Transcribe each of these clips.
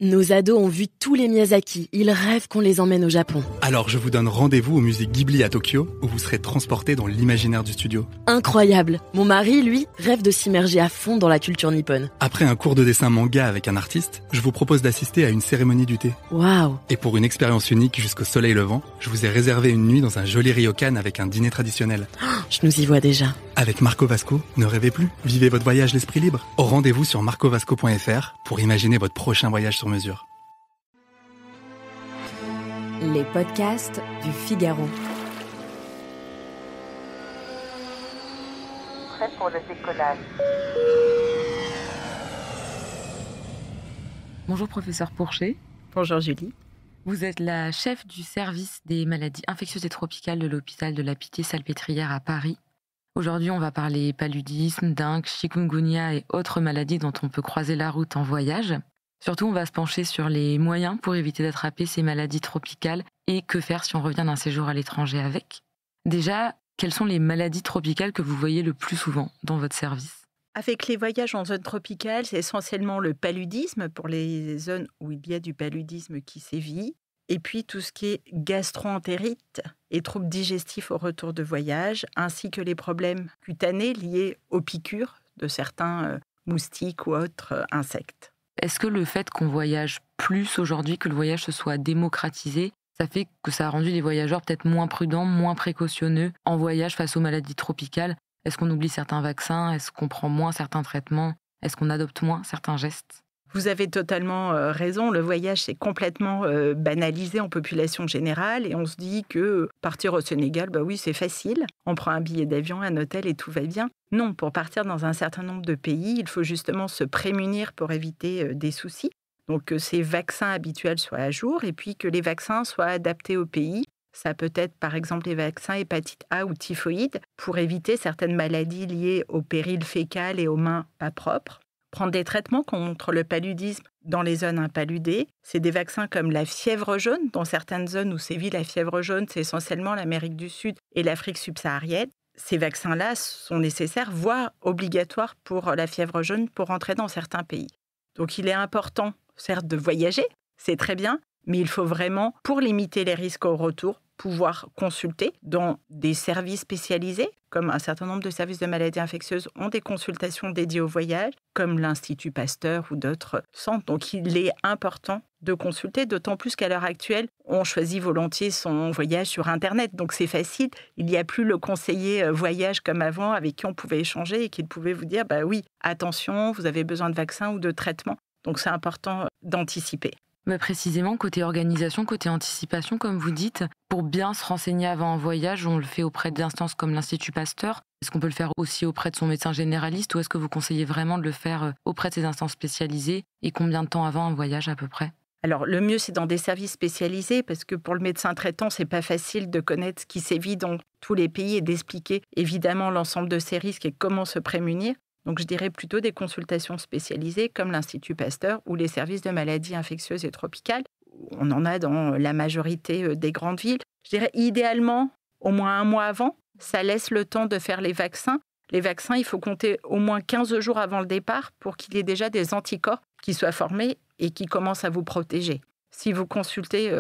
Nos ados ont vu tous les Miyazaki. Ils rêvent qu'on les emmène au Japon. Alors je vous donne rendez-vous au musée Ghibli à Tokyo, où vous serez transportés dans l'imaginaire du studio. Incroyable. Mon mari, lui, rêve de s'immerger à fond dans la culture nippone. Après un cours de dessin manga avec un artiste, je vous propose d'assister à une cérémonie du thé. Waouh. Et pour une expérience unique jusqu'au soleil levant, je vous ai réservé une nuit dans un joli ryokan avec un dîner traditionnel. Je nous y vois déjà. Avec Marco Vasco, ne rêvez plus, vivez votre voyage l'esprit libre. Rendez-vous sur marcovasco.fr pour imaginer votre prochain voyage sur mesure. Les podcasts du Figaro. Prêt pour le décollage. Bonjour professeur Pourchet. Bonjour Julie. Vous êtes la chef du service des maladies infectieuses et tropicales de l'hôpital de la Pitié-Salpêtrière à Paris. Aujourd'hui, on va parler paludisme, dengue, chikungunya et autres maladies dont on peut croiser la route en voyage. Surtout, on va se pencher sur les moyens pour éviter d'attraper ces maladies tropicales et que faire si on revient d'un séjour à l'étranger avec. Déjà, quelles sont les maladies tropicales que vous voyez le plus souvent dans votre service ? Avec les voyages en zone tropicale, c'est essentiellement le paludisme pour les zones où il y a du paludisme qui sévit. Et puis tout ce qui est gastro-entérite et troubles digestifs au retour de voyage, ainsi que les problèmes cutanés liés aux piqûres de certains moustiques ou autres insectes. Est-ce que le fait qu'on voyage plus aujourd'hui, que le voyage se soit démocratisé, ça fait que ça a rendu les voyageurs peut-être moins prudents, moins précautionneux en voyage face aux maladies tropicales ? Est-ce qu'on oublie certains vaccins ? Est-ce qu'on prend moins certains traitements ? Est-ce qu'on adopte moins certains gestes ? Vous avez totalement raison, le voyage s'est complètement banalisé en population générale et on se dit que partir au Sénégal, bah oui, c'est facile. On prend un billet d'avion, un hôtel et tout va bien. Non, pour partir dans un certain nombre de pays, il faut justement se prémunir pour éviter des soucis. Donc que ces vaccins habituels soient à jour et puis que les vaccins soient adaptés au pays. Ça peut être par exemple les vaccins hépatite A ou typhoïde pour éviter certaines maladies liées au péril fécal et aux mains pas propres. Prendre des traitements contre le paludisme dans les zones impaludées. C'est des vaccins comme la fièvre jaune. Dans certaines zones où sévit la fièvre jaune, c'est essentiellement l'Amérique du Sud et l'Afrique subsaharienne. Ces vaccins-là sont nécessaires, voire obligatoires pour la fièvre jaune pour entrer dans certains pays. Donc il est important, certes, de voyager, c'est très bien, mais il faut vraiment, pour limiter les risques au retour, pouvoir consulter dans des services spécialisés, comme un certain nombre de services de maladies infectieuses ont des consultations dédiées au voyage, comme l'Institut Pasteur ou d'autres centres. Donc il est important de consulter, d'autant plus qu'à l'heure actuelle, on choisit volontiers son voyage sur Internet. Donc c'est facile, il n'y a plus le conseiller voyage comme avant, avec qui on pouvait échanger et qui pouvait vous dire, bah oui, attention, vous avez besoin de vaccins ou de traitements. Donc c'est important d'anticiper. Mais précisément, côté organisation, côté anticipation, comme vous dites, pour bien se renseigner avant un voyage, on le fait auprès d'instances comme l'Institut Pasteur. Est-ce qu'on peut le faire aussi auprès de son médecin généraliste ou est-ce que vous conseillez vraiment de le faire auprès de ces instances spécialisées ? Et combien de temps avant un voyage à peu près ? Alors, le mieux, c'est dans des services spécialisés parce que pour le médecin traitant, c'est pas facile de connaître ce qui sévit dans tous les pays et d'expliquer évidemment l'ensemble de ces risques et comment se prémunir. Donc, je dirais plutôt des consultations spécialisées comme l'Institut Pasteur ou les services de maladies infectieuses et tropicales. On en a dans la majorité des grandes villes. Je dirais idéalement, au moins un mois avant, ça laisse le temps de faire les vaccins. Les vaccins, il faut compter au moins 15 jours avant le départ pour qu'il y ait déjà des anticorps qui soient formés et qui commencent à vous protéger. Si vous consultez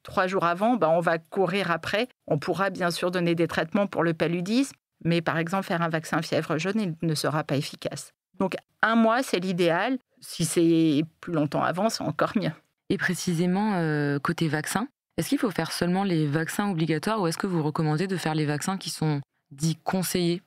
3 jours avant, on va courir après. On pourra bien sûr donner des traitements pour le paludisme, mais par exemple, faire un vaccin fièvre jaune, il ne sera pas efficace. Donc, un mois, c'est l'idéal. Si c'est plus longtemps avant, c'est encore mieux. Et précisément, côté vaccin, est-ce qu'il faut faire seulement les vaccins obligatoires ou est-ce que vous recommandez de faire les vaccins qui sont dits conseillés ?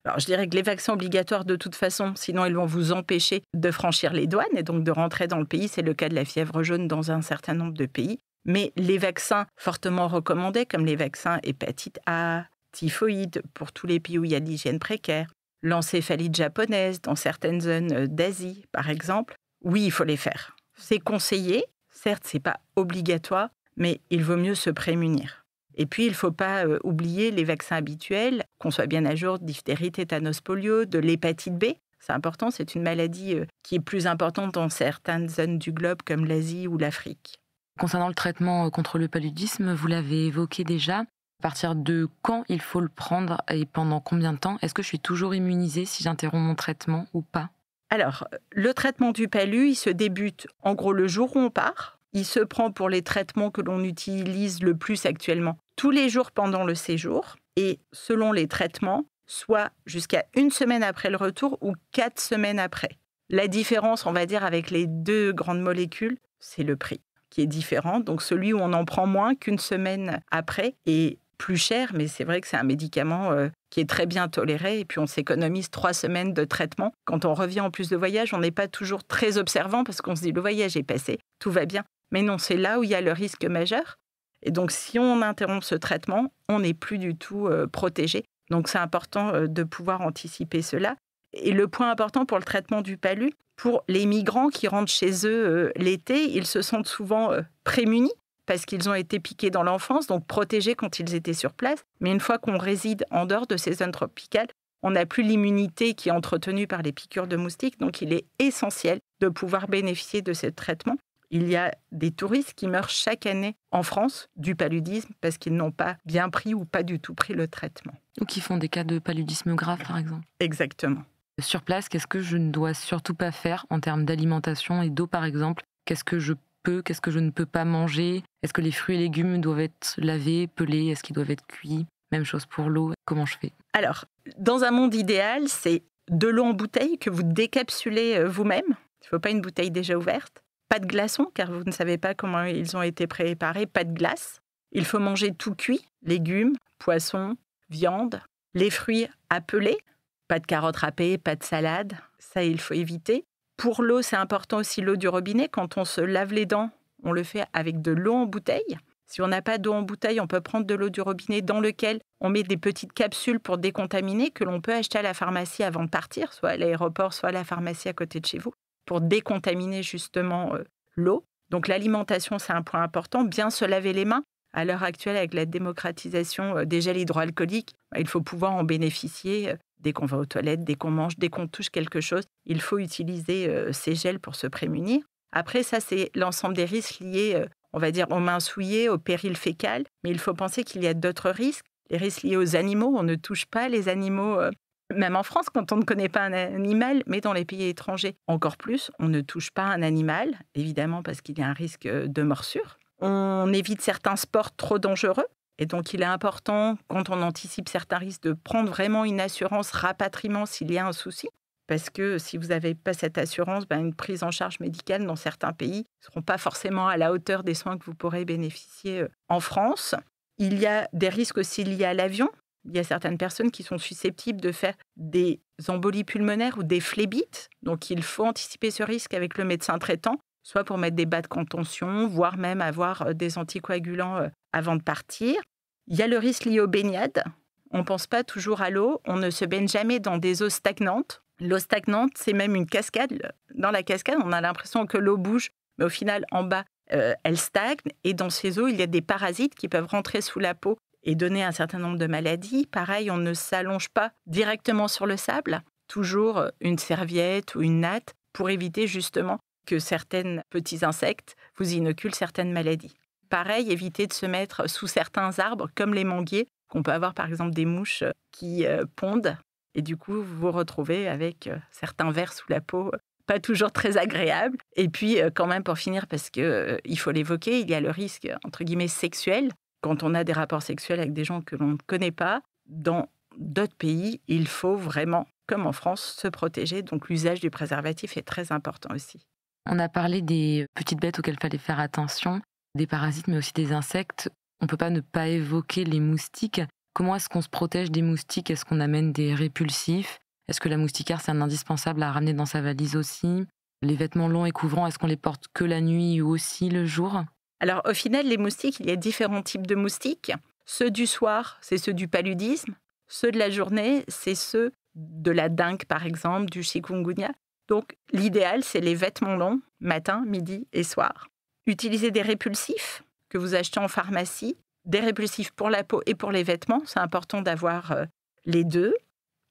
Alors, je dirais que les vaccins obligatoires, de toute façon, sinon ils vont vous empêcher de franchir les douanes et donc de rentrer dans le pays. C'est le cas de la fièvre jaune dans un certain nombre de pays. Mais les vaccins fortement recommandés, comme les vaccins hépatite A, typhoïde pour tous les pays où il y a de l'hygiène précaire, l'encéphalite japonaise dans certaines zones d'Asie, par exemple, oui, il faut les faire. C'est conseillé, certes, c'est pas obligatoire, mais il vaut mieux se prémunir. Et puis, il ne faut pas oublier les vaccins habituels, qu'on soit bien à jour, diphtérie, tétanos, polio, de l'hépatite B. C'est important, c'est une maladie qui est plus importante dans certaines zones du globe, comme l'Asie ou l'Afrique. Concernant le traitement contre le paludisme, vous l'avez évoqué déjà. À partir de quand il faut le prendre et pendant combien de temps ? Est-ce que je suis toujours immunisée si j'interromps mon traitement ou pas ? Alors, le traitement du palu, il se débute en gros le jour où on part. Il se prend pour les traitements que l'on utilise le plus actuellement tous les jours pendant le séjour. Et selon les traitements, soit jusqu'à 1 semaine après le retour ou 4 semaines après. La différence, on va dire, avec les 2 grandes molécules, c'est le prix qui est différent. Donc celui où on en prend moins qu'1 semaine après est plus cher, mais c'est vrai que c'est un médicament qui est très bien toléré et puis on s'économise 3 semaines de traitement. Quand on revient en plus de voyage, on n'est pas toujours très observant parce qu'on se dit le voyage est passé, tout va bien. Mais non, c'est là où il y a le risque majeur. Et donc si on interrompt ce traitement, on n'est plus du tout protégé. Donc c'est important de pouvoir anticiper cela. Et le point important pour le traitement du palu, pour les migrants qui rentrent chez eux l'été, ils se sentent souvent prémunis parce qu'ils ont été piqués dans l'enfance, donc protégés quand ils étaient sur place. Mais une fois qu'on réside en dehors de ces zones tropicales, on n'a plus l'immunité qui est entretenue par les piqûres de moustiques. Donc il est essentiel de pouvoir bénéficier de ce traitement. Il y a des touristes qui meurent chaque année en France du paludisme parce qu'ils n'ont pas bien pris ou pas du tout pris le traitement. Ou qui font des cas de paludisme grave, par exemple. Exactement. Sur place, qu'est-ce que je ne dois surtout pas faire en termes d'alimentation et d'eau, par exemple? Qu'est-ce que je peux, qu'est-ce que je ne peux pas manger? Est-ce que les fruits et légumes doivent être lavés, pelés? Est-ce qu'ils doivent être cuits? Même chose pour l'eau. Comment je fais? Alors, dans un monde idéal, c'est de l'eau en bouteille que vous décapsulez vous-même. Il ne faut pas une bouteille déjà ouverte. Pas de glaçons, car vous ne savez pas comment ils ont été préparés. Pas de glace. Il faut manger tout cuit. Légumes, poissons, viande. Les fruits à peler. Pas de carottes râpées, pas de salade. Ça, il faut éviter. Pour l'eau, c'est important aussi l'eau du robinet. Quand on se lave les dents, on le fait avec de l'eau en bouteille. Si on n'a pas d'eau en bouteille, on peut prendre de l'eau du robinet dans lequel on met des petites capsules pour décontaminer que l'on peut acheter à la pharmacie avant de partir, soit à l'aéroport, soit à la pharmacie à côté de chez vous, pour décontaminer justement l'eau. Donc l'alimentation, c'est un point important. Bien se laver les mains. À l'heure actuelle, avec la démocratisation des gels hydroalcooliques, il faut pouvoir en bénéficier dès qu'on va aux toilettes, dès qu'on mange, dès qu'on touche quelque chose. Il faut utiliser ces gels pour se prémunir. Après, ça, c'est l'ensemble des risques liés, on va dire, aux mains souillées, au péril fécal. Mais il faut penser qu'il y a d'autres risques. Les risques liés aux animaux. On ne touche pas les animaux, même en France, quand on ne connaît pas un animal, mais dans les pays étrangers, encore plus, on ne touche pas un animal, évidemment parce qu'il y a un risque de morsure. On évite certains sports trop dangereux. Et donc, il est important, quand on anticipe certains risques, de prendre vraiment une assurance rapatriement s'il y a un souci. Parce que si vous n'avez pas cette assurance, une prise en charge médicale dans certains pays ne seront pas forcément à la hauteur des soins que vous pourrez bénéficier en France. Il y a des risques aussi liés à l'avion. Il y a certaines personnes qui sont susceptibles de faire des embolies pulmonaires ou des phlébites. Donc, il faut anticiper ce risque avec le médecin traitant, soit pour mettre des bas de contention, voire même avoir des anticoagulants avant de partir. Il y a le risque lié aux baignades. On ne pense pas toujours à l'eau. On ne se baigne jamais dans des eaux stagnantes. L'eau stagnante, c'est même une cascade. Dans la cascade, on a l'impression que l'eau bouge, mais au final, en bas, elle stagne. Et dans ces eaux, il y a des parasites qui peuvent rentrer sous la peau et donner un certain nombre de maladies. Pareil, on ne s'allonge pas directement sur le sable. Toujours une serviette ou une natte pour éviter justement que certains petits insectes vous inoculent certaines maladies. Pareil, évitez de se mettre sous certains arbres, comme les manguiers, qu'on peut avoir par exemple des mouches qui pondent. Et du coup, vous vous retrouvez avec certains vers sous la peau, pas toujours très agréables. Et puis, quand même, pour finir, parce qu'il faut l'évoquer, il y a le risque, entre guillemets, sexuel. Quand on a des rapports sexuels avec des gens que l'on ne connaît pas, dans d'autres pays, il faut vraiment, comme en France, se protéger. Donc, l'usage du préservatif est très important aussi. On a parlé des petites bêtes auxquelles il fallait faire attention, des parasites, mais aussi des insectes. On ne peut pas ne pas évoquer les moustiques. Comment est-ce qu'on se protège des moustiques? Est-ce qu'on amène des répulsifs? Est-ce que la moustiquaire, c'est un indispensable à ramener dans sa valise aussi? Les vêtements longs et couvrants, est-ce qu'on les porte que la nuit ou aussi le jour? Alors, au final, les moustiques, il y a différents types de moustiques. Ceux du soir, c'est ceux du paludisme. Ceux de la journée, c'est ceux de la dengue, par exemple, du chikungunya. Donc, l'idéal, c'est les vêtements longs, matin, midi et soir. Utilisez des répulsifs que vous achetez en pharmacie, des répulsifs pour la peau et pour les vêtements. C'est important d'avoir les deux.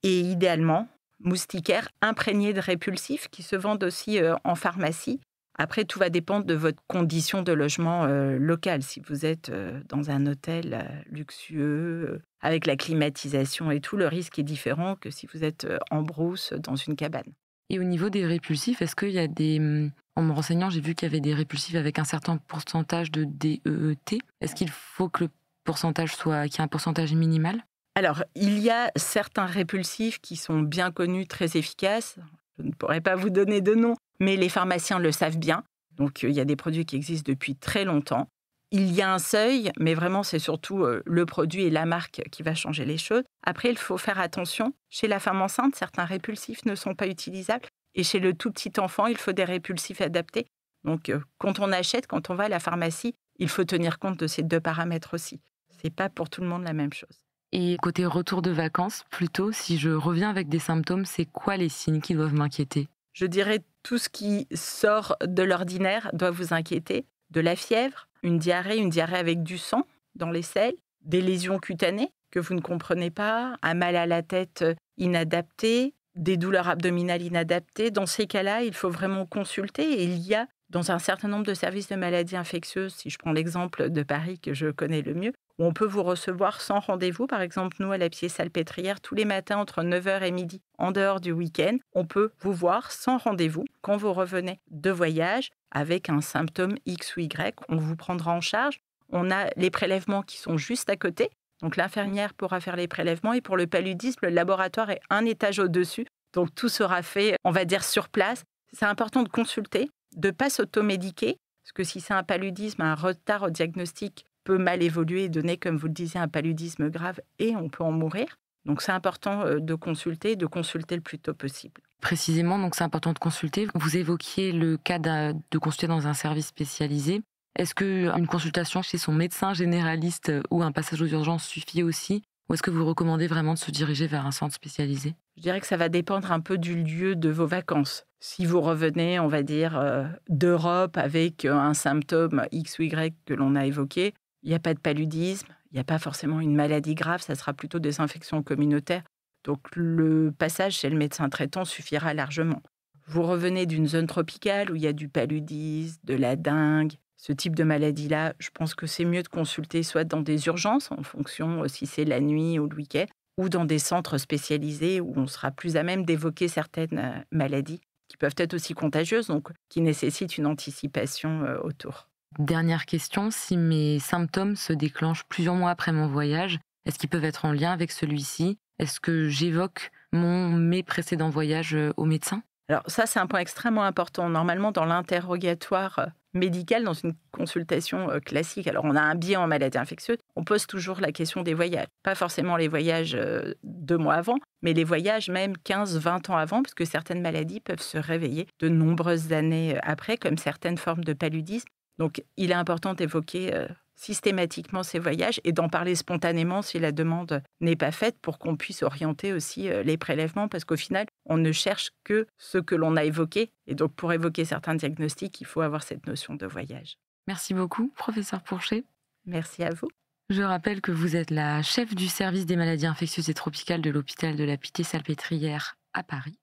Et idéalement, moustiquaires imprégnés de répulsifs qui se vendent aussi en pharmacie. Après, tout va dépendre de votre condition de logement local. Si vous êtes dans un hôtel luxueux, avec la climatisation et tout, le risque est différent que si vous êtes en brousse dans une cabane. Et au niveau des répulsifs, est-ce qu'il y a des... En me renseignant, j'ai vu qu'il y avait des répulsifs avec un certain pourcentage de DEET. Est-ce qu'il faut que le pourcentage soit... qu'il y ait un pourcentage minimal ? Alors, il y a certains répulsifs qui sont bien connus, très efficaces. Je ne pourrais pas vous donner de nom, mais les pharmaciens le savent bien. Donc, il y a des produits qui existent depuis très longtemps. Il y a un seuil, mais vraiment, c'est surtout le produit et la marque qui va changer les choses. Après, il faut faire attention. Chez la femme enceinte, certains répulsifs ne sont pas utilisables. Et chez le tout petit enfant, il faut des répulsifs adaptés. Donc, quand on achète, quand on va à la pharmacie, il faut tenir compte de ces 2 paramètres aussi. Ce n'est pas pour tout le monde la même chose. Et côté retour de vacances, plutôt, si je reviens avec des symptômes, c'est quoi les signes qui doivent m'inquiéter ? Je dirais tout ce qui sort de l'ordinaire doit vous inquiéter. De la fièvre, une diarrhée avec du sang dans les selles, des lésions cutanées que vous ne comprenez pas, un mal à la tête inadapté, des douleurs abdominales inadaptées. Dans ces cas-là, il faut vraiment consulter. Et il y a, dans un certain nombre de services de maladies infectieuses, si je prends l'exemple de Paris que je connais le mieux, où on peut vous recevoir sans rendez-vous. Par exemple, nous, à la Pied-Salpêtrière, tous les matins entre 9h et midi, en dehors du week-end, on peut vous voir sans rendez-vous quand vous revenez de voyage avec un symptôme X ou Y. On vous prendra en charge. On a les prélèvements qui sont juste à côté. Donc, l'infirmière pourra faire les prélèvements. Et pour le paludisme, le laboratoire est un étage au-dessus. Donc, tout sera fait, on va dire, sur place. C'est important de consulter, de ne pas s'automédiquer. Parce que si c'est un paludisme, un retard au diagnostic peut mal évoluer et donner, comme vous le disiez, un paludisme grave et on peut en mourir. Donc, c'est important de consulter le plus tôt possible. Précisément, donc c'est important de consulter. Vous évoquiez le cas de consulter dans un service spécialisé. Est-ce qu'une consultation chez son médecin généraliste ou un passage aux urgences suffit aussi ? Ou est-ce que vous recommandez vraiment de se diriger vers un centre spécialisé ? Je dirais que ça va dépendre un peu du lieu de vos vacances. Si vous revenez, on va dire, d'Europe avec un symptôme X ou Y que l'on a évoqué, il n'y a pas de paludisme, il n'y a pas forcément une maladie grave, ça sera plutôt des infections communautaires. Donc le passage chez le médecin traitant suffira largement. Vous revenez d'une zone tropicale où il y a du paludisme, de la dengue, ce type de maladie-là, je pense que c'est mieux de consulter soit dans des urgences, en fonction si c'est la nuit ou le week-end, ou dans des centres spécialisés où on sera plus à même d'évoquer certaines maladies qui peuvent être aussi contagieuses, donc qui nécessitent une anticipation autour. Dernière question, si mes symptômes se déclenchent plusieurs mois après mon voyage, est-ce qu'ils peuvent être en lien avec celui-ci ? Est-ce que j'évoque mes précédents voyages au médecin ? Alors ça, c'est un point extrêmement important. Normalement, dans l'interrogatoire médical, dans une consultation classique, alors on a un biais en maladie infectieuse, on pose toujours la question des voyages. Pas forcément les voyages 2 mois avant, mais les voyages même 15-20 ans avant, parce que certaines maladies peuvent se réveiller de nombreuses années après, comme certaines formes de paludisme. Donc, il est important d'évoquer systématiquement ces voyages et d'en parler spontanément si la demande n'est pas faite pour qu'on puisse orienter aussi les prélèvements parce qu'au final, on ne cherche que ce que l'on a évoqué. Et donc, pour évoquer certains diagnostics, il faut avoir cette notion de voyage. Merci beaucoup, professeur Pourchet. Merci à vous. Je rappelle que vous êtes la chef du service des maladies infectieuses et tropicales de l'hôpital de la Pitié-Salpêtrière à Paris.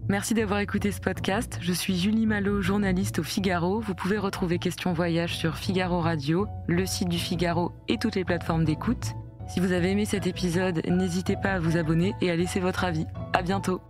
Merci d'avoir écouté ce podcast. Je suis Julie Malo, journaliste au Figaro. Vous pouvez retrouver Question Voyage sur Figaro Radio, le site du Figaro et toutes les plateformes d'écoute. Si vous avez aimé cet épisode, n'hésitez pas à vous abonner et à laisser votre avis. À bientôt.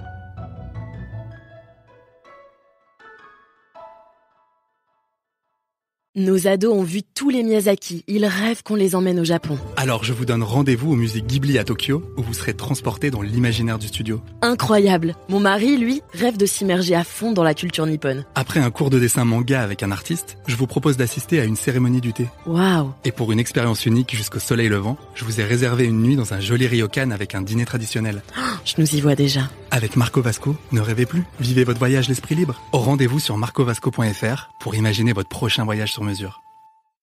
Nos ados ont vu tous les Miyazaki. Ils rêvent qu'on les emmène au Japon. Alors je vous donne rendez-vous au musée Ghibli à Tokyo, où vous serez transportés dans l'imaginaire du studio. Incroyable. Mon mari, lui, rêve de s'immerger à fond dans la culture nippone. Après un cours de dessin manga avec un artiste, je vous propose d'assister à une cérémonie du thé. Waouh. Et pour une expérience unique jusqu'au soleil levant, je vous ai réservé une nuit dans un joli ryokan avec un dîner traditionnel. Je nous y vois déjà. Avec Marco Vasco, ne rêvez plus, vivez votre voyage l'esprit libre. Rendez-vous sur marcovasco.fr pour imaginer votre prochain voyage sur mesure.